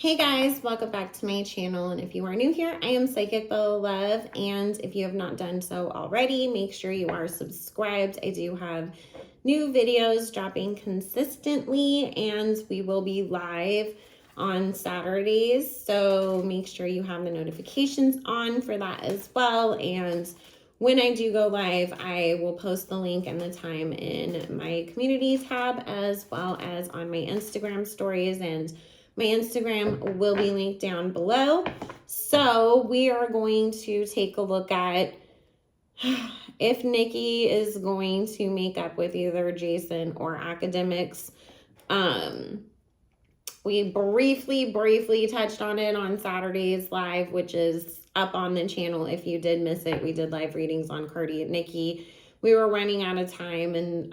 Hey guys, welcome back to my channel, and if you are new here, I am Psychic Bella Love, and if you have not done so already, make sure you are subscribed. I do have new videos dropping consistently, and we will be live on Saturdays, so make sure you have the notifications on for that as well. And when I do go live, I will post the link and the time in my community tab, as well as on my Instagram stories, and my Instagram will be linked down below. So we are going to take a look at if Nicki is going to make up with either Jason or Akademiks. We briefly touched on it on Saturday's live, which is up on the channel if you did miss it. We did live readings on Cardi and Nicki. We were running out of time, and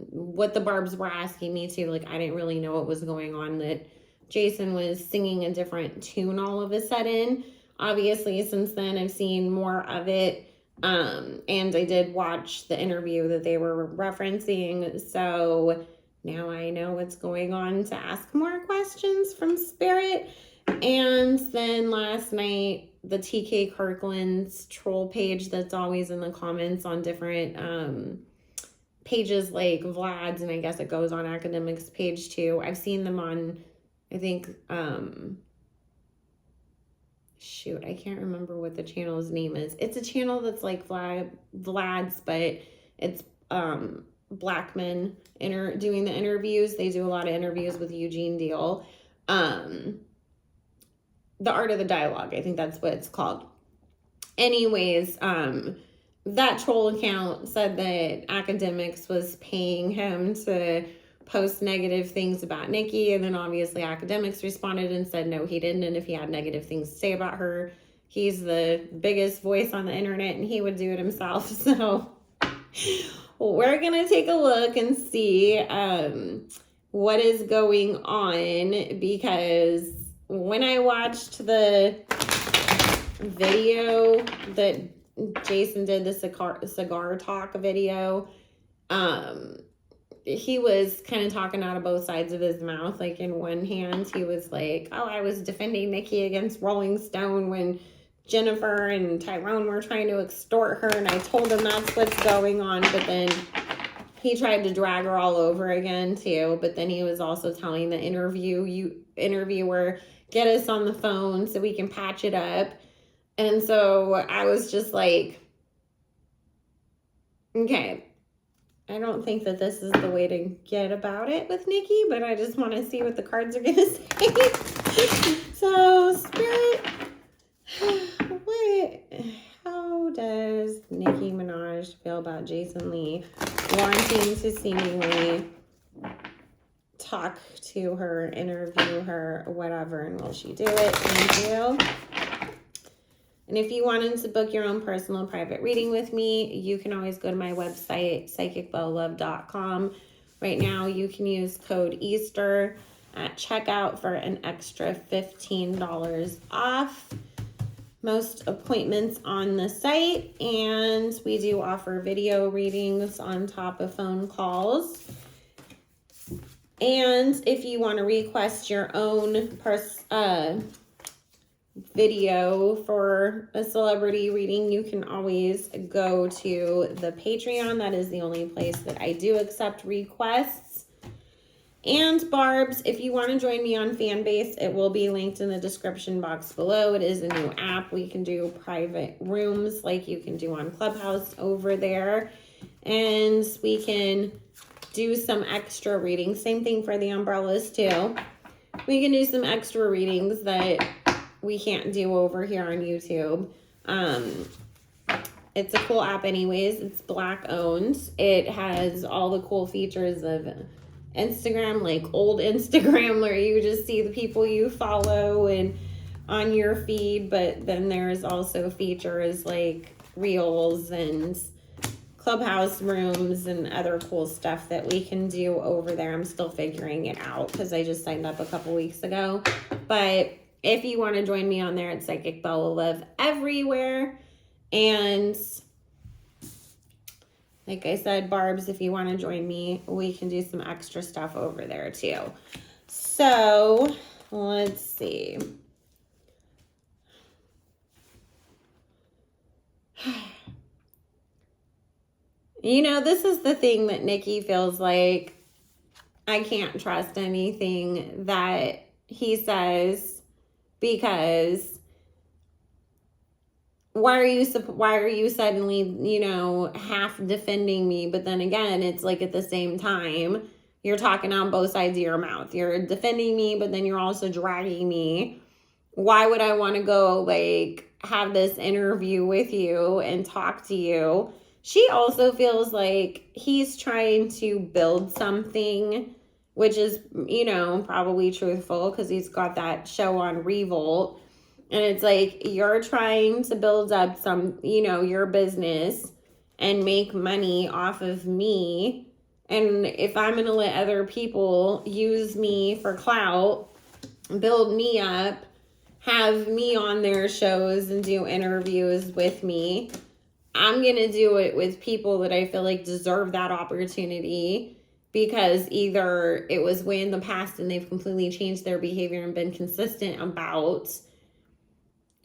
what the Barbs were asking me to, like, I didn't really know what was going on, that Jason was singing a different tune all of a sudden. Obviously, since then, I've seen more of it, and I did watch the interview that they were referencing, so now I know what's going on to ask more questions from Spirit. And then last night, the TK Kirkland's troll page that's always in the comments on different pages like Vlad's, and I guess it goes on Akademiks page too. I've seen them on, I think, shoot, I can't remember what the channel's name is. It's a channel that's like Vlad's, but it's black men doing the interviews. They do a lot of interviews with Eugene Deal. The Art of the Dialogue, I think that's what it's called. Anyways, that troll account said that Akademiks was paying him to post negative things about Nicki, and then obviously Akademiks responded and said no, he didn't, and if he had negative things to say about her, he's the biggest voice on the internet and he would do it himself. So we're gonna take a look and see what is going on, because when I watched the video that Jason did, the cigar talk video, he was kind of talking out of both sides of his mouth. Like, in one hand, he was like, oh, I was defending Nicki against Rolling Stone when Jennifer and Tyrone were trying to extort her, and I told him that's what's going on. But then he tried to drag her all over again too. But then he was also telling the interviewer, get us on the phone so we can patch it up. And so I was just like, okay, I don't think that this is the way to get about it with Nicki, but I just want to see what the cards are going to say. So, Spirit, how does Nicki Minaj feel about Jason Lee wanting to seemingly talk to her, interview her, whatever, and will she do it? Thank you. And if you wanted to book your own personal private reading with me, you can always go to my website, psychicbellalove.com. Right now, you can use code Easter at checkout for an extra $15 off most appointments on the site. And we do offer video readings on top of phone calls. And if you want to request your own video for a celebrity reading, you can always go to the Patreon. That is the only place that I do accept requests. And Barbs, if you want to join me on Fanbase, it will be linked in the description box below. It is a new app. We can do private rooms like you can do on Clubhouse over there, and we can do some extra readings. Same thing for the umbrellas too. We can do some extra readings that we can't do over here on YouTube. It's a cool app anyways. It's black owned. It has all the cool features of Instagram, like old Instagram, where you just see the people you follow and on your feed. But then there's also features like Reels and Clubhouse rooms and other cool stuff that we can do over there. I'm still figuring it out because I just signed up a couple weeks ago. But if you want to join me on there, it's Psychic Bella Love everywhere. And like I said, Barbs, if you want to join me, we can do some extra stuff over there too. So let's see. You know, this is the thing that Nicki feels like I can't trust anything that he says, because why are you suddenly, you know, half defending me? But then again, it's like at the same time, you're talking on both sides of your mouth. You're defending me, but then you're also dragging me. Why would I want to go like have this interview with you and talk to you? She also feels like he's trying to build something, which is, you know, probably truthful because he's got that show on Revolt. And it's like, you're trying to build up some, you know, your business and make money off of me. And if I'm going to let other people use me for clout, build me up, have me on their shows and do interviews with me, I'm going to do it with people that I feel like deserve that opportunity, because either it was way in the past and they've completely changed their behavior and been consistent about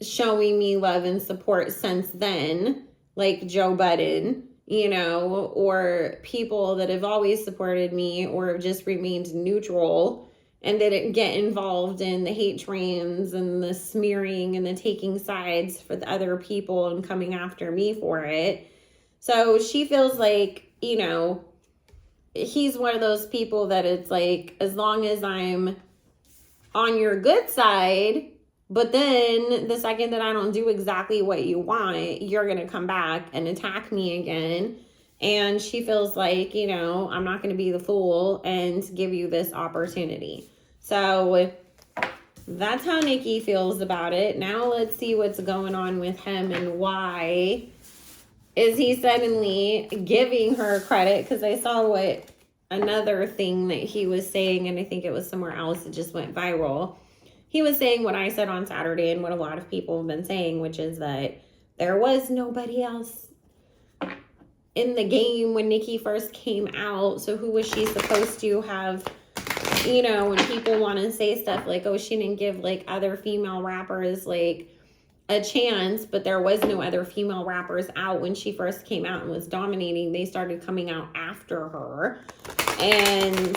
showing me love and support since then, like Joe Budden, you know, or people that have always supported me or have just remained neutral and didn't get involved in the hate trains and the smearing and the taking sides for the other people and coming after me for it. So she feels like, you know, he's one of those people that it's like, as long as I'm on your good side, but then the second that I don't do exactly what you want, you're going to come back and attack me again. And she feels like, you know, I'm not going to be the fool and give you this opportunity. So that's how Nicki feels about it. Now let's see what's going on with him and why is he suddenly giving her credit? Because I saw what another thing that he was saying, and I think it was somewhere else, it just went viral. He was saying what I said on Saturday and what a lot of people have been saying, which is that there was nobody else in the game when Nicki first came out. So who was she supposed to have, you know, when people want to say stuff like, oh, she didn't give like other female rappers like a chance, but there was no other female rappers out when she first came out and was dominating. They started coming out after her. And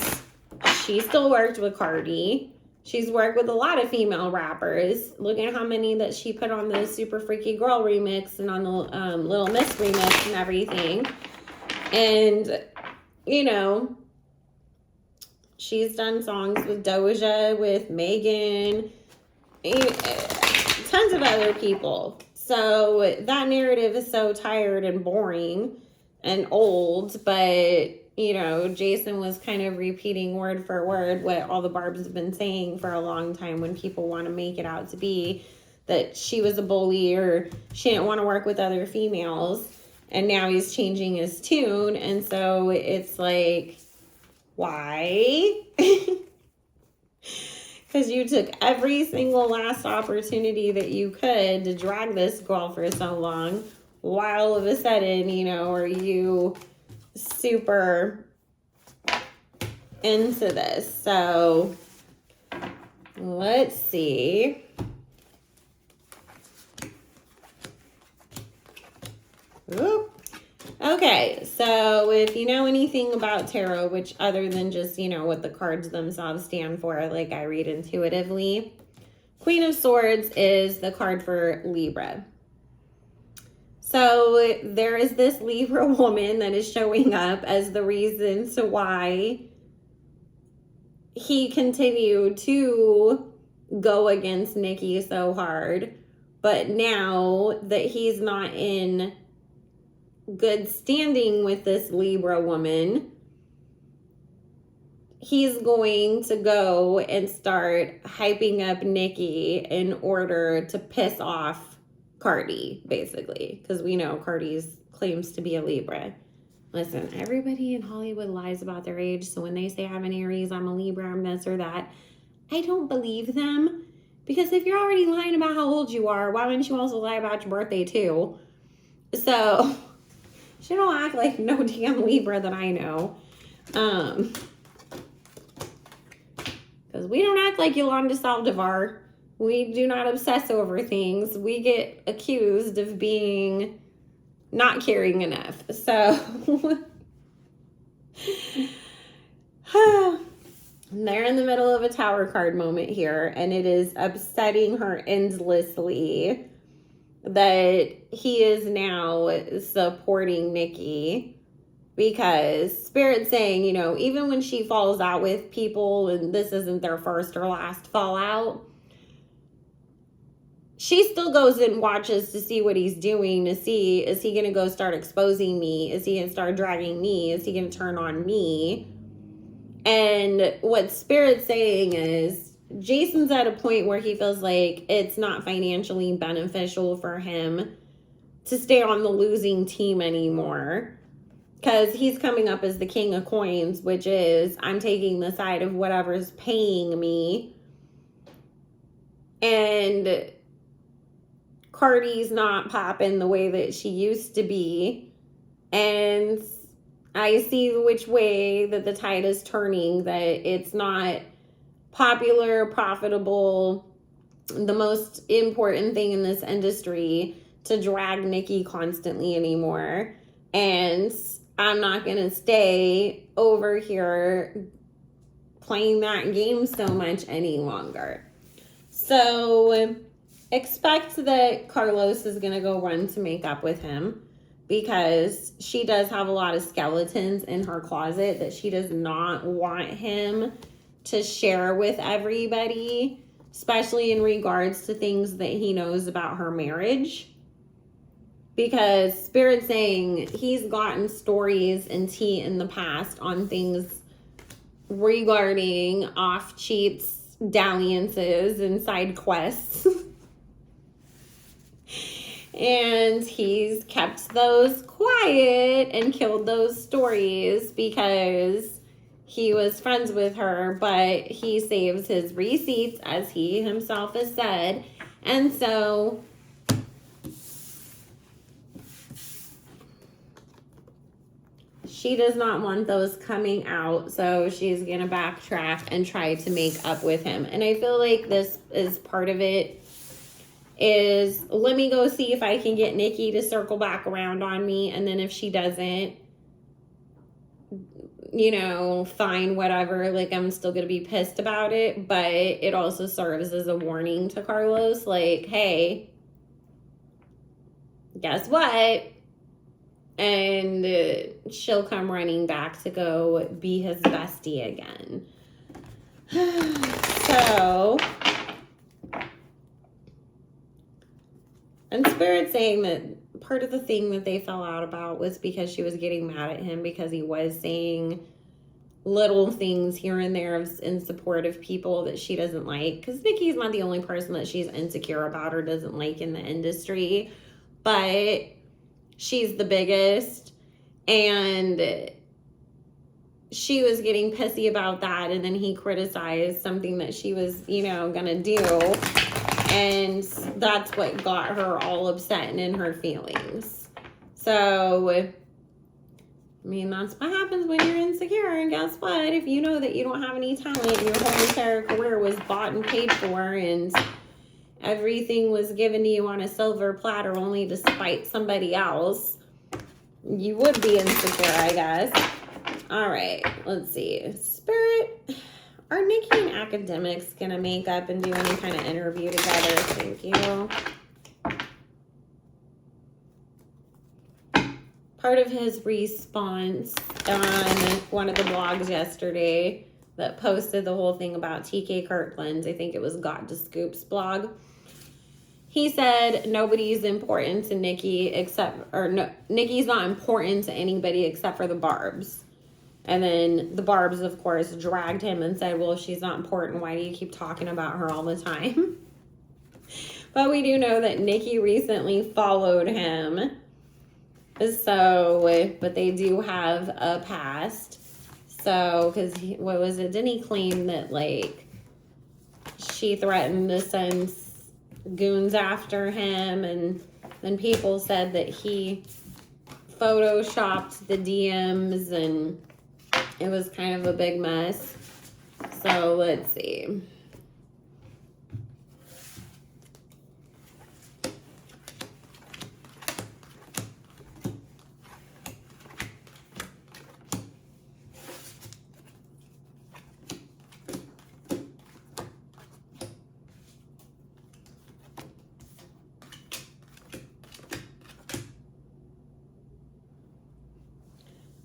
she still worked with Cardi. She's worked with a lot of female rappers. Look at how many that she put on the Super Freaky Girl remix and on the Little Miss remix and everything. And, you know, she's done songs with Doja, with Megan, tons of other people. So that narrative is so tired and boring and old, but you know, Jason was kind of repeating word for word what all the Barbs have been saying for a long time when people want to make it out to be that she was a bully or she didn't want to work with other females. And now he's changing his tune. And so it's like, why? Because you took every single last opportunity that you could to drag this girl for so long. Why all of a sudden, you know, are you super into this? So let's see. Oop. Okay, so if you know anything about tarot, which other than just, you know, what the cards themselves stand for, like I read intuitively, Queen of Swords is the card for Libra. So there is this Libra woman that is showing up as the reason to why he continued to go against Nicki so hard. But now that he's not in good standing with this Libra woman, he's going to go and start hyping up Nicki in order to piss off Cardi, basically, because we know Cardi's claims to be a Libra. Listen, everybody in Hollywood lies about their age, so when they say I'm an Aries, I'm a Libra, I'm this or that, I don't believe them, because if you're already lying about how old you are, why wouldn't you also lie about your birthday too? So she don't act like no damn Libra that I know. Because Because we don't act like Yolanda Saldivar. We do not obsess over things. We get accused of being not caring enough. So they're in the middle of a tower card moment here, and it is upsetting her endlessly that he is now supporting Nicki, because Spirit's saying, you know, even when she falls out with people and this isn't their first or last fallout, she still goes and watches to see what he's doing, to see, is he going to go start exposing me? Is he going to start dragging me? Is he going to turn on me? And what Spirit's saying is, Jason's at a point where he feels like it's not financially beneficial for him to stay on the losing team anymore, because he's coming up as the king of coins, which is, I'm taking the side of whatever's paying me. And Cardi's not popping the way that she used to be. And I see which way that the tide is turning, that it's not popular, profitable, the most important thing in this industry to drag Nicki constantly anymore. And I'm not going to stay over here playing that game so much any longer. So expect that Carlos is going to go run to make up with him, because she does have a lot of skeletons in her closet that she does not want him to share with everybody, especially in regards to things that he knows about her marriage. Because Spirit's saying he's gotten stories and tea in the past on things regarding off cheats, dalliances, and side quests. And he's kept those quiet and killed those stories because he was friends with her, but he saves his receipts, as he himself has said. And so she does not want those coming out, so she's going to backtrack and try to make up with him. And I feel like this is part of it, is let me go see if I can get Nicki to circle back around on me. And then if she doesn't, you know, fine, whatever. Like, I'm still going to be pissed about it. But it also serves as a warning to Carlos. Like, hey, guess what? And she'll come running back to go be his bestie again. So, and Spirit's saying that part of the thing that they fell out about was because she was getting mad at him because he was saying little things here and there in support of people that she doesn't like. Because Nicki's not the only person that she's insecure about or doesn't like in the industry. But she's the biggest. And she was getting pissy about that. And then he criticized something that she was, you know, going to do. And that's what got her all upset and in her feelings. So, I mean, that's what happens when you're insecure. And guess what? If you know that you don't have any talent, your whole entire career was bought and paid for, and everything was given to you on a silver platter only to spite somebody else, you would be insecure, I guess. All right, let's see. Spirit, are Nicki and Akademiks going to make up and do any kind of interview together? Thank you. Part of his response on one of the blogs yesterday that posted the whole thing about TK Kirkland, I think it was Got to Scoop's blog, he said nobody's important to Nicki except, or no, Nicki's not important to anybody except for the Barbs. And then the Barbs, of course, dragged him and said, well, if she's not important, why do you keep talking about her all the time? But we do know that Nicki recently followed him. So, but they do have a past. So, because what was it? Didn't he claim that, like, she threatened to send goons after him? And then people said that he photoshopped the DMs, and it was kind of a big mess. So let's see.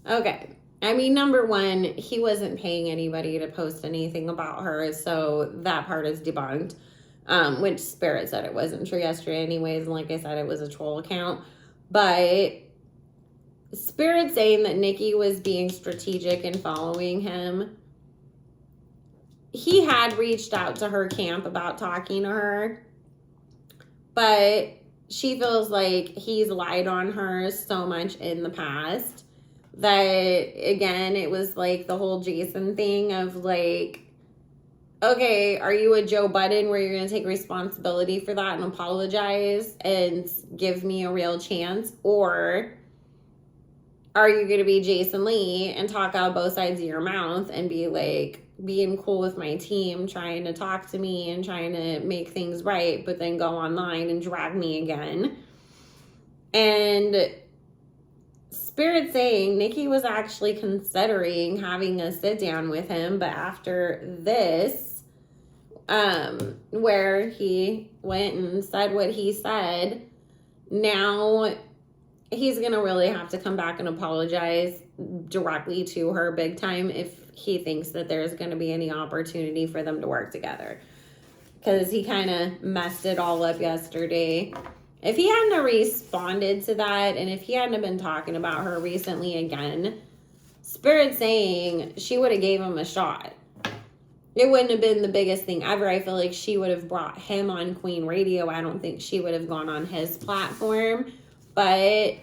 Okay. I mean, number one, he wasn't paying anybody to post anything about her, so that part is debunked. Which Spirit said it wasn't true yesterday anyways, and like I said, it was a troll account. But Spirit saying that Nicki was being strategic in following him. He had reached out to her camp about talking to her, but she feels like he's lied on her so much in the past that, again, it was like the whole Jason thing of like, okay, are you a Joe Budden where you're going to take responsibility for that and apologize and give me a real chance? Or are you going to be Jason Lee and talk out both sides of your mouth and be like being cool with my team, trying to talk to me and trying to make things right, but then go online and drag me again? And Spirit saying Nicki was actually considering having a sit down with him, but after this, where he went and said what he said, now he's gonna really have to come back and apologize directly to her big time if he thinks that there's gonna be any opportunity for them to work together, because he kind of messed it all up yesterday. If he hadn't responded to that, and if he hadn't been talking about her recently again, Spirit saying she would have gave him a shot. It wouldn't have been the biggest thing ever. I feel like she would have brought him on Queen Radio. I don't think she would have gone on his platform, but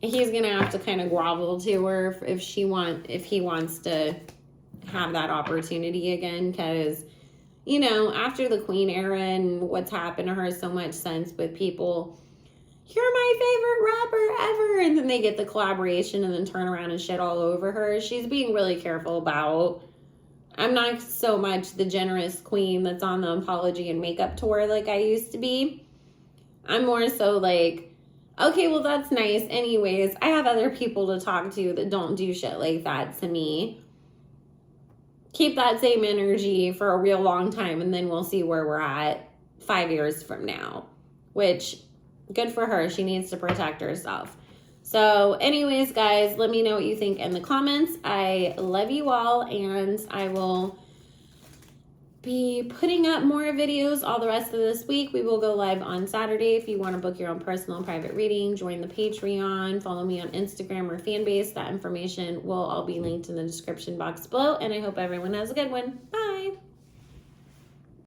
he's gonna have to kind of grovel to her if he wants to have that opportunity again, because, you know, after the Queen era and what's happened to her so much since with people, you're my favorite rapper ever, and then they get the collaboration and then turn around and shit all over her. She's being really careful about, I'm not so much the generous queen that's on the apology and makeup tour like I used to be. I'm more so like, okay, well, that's nice. Anyways, I have other people to talk to that don't do shit like that to me. Keep that same energy for a real long time, and then we'll see where we're at 5 years from now, which, good for her. She needs to protect herself. So anyways, guys, let me know what you think in the comments. I love you all, and I will be putting up more videos all the rest of this week. We will go live on Saturday. If you want to book your own personal private reading, join the Patreon, follow me on Instagram or Fanbase. That information will all be linked in the description box below, and I hope everyone has a good one. Bye!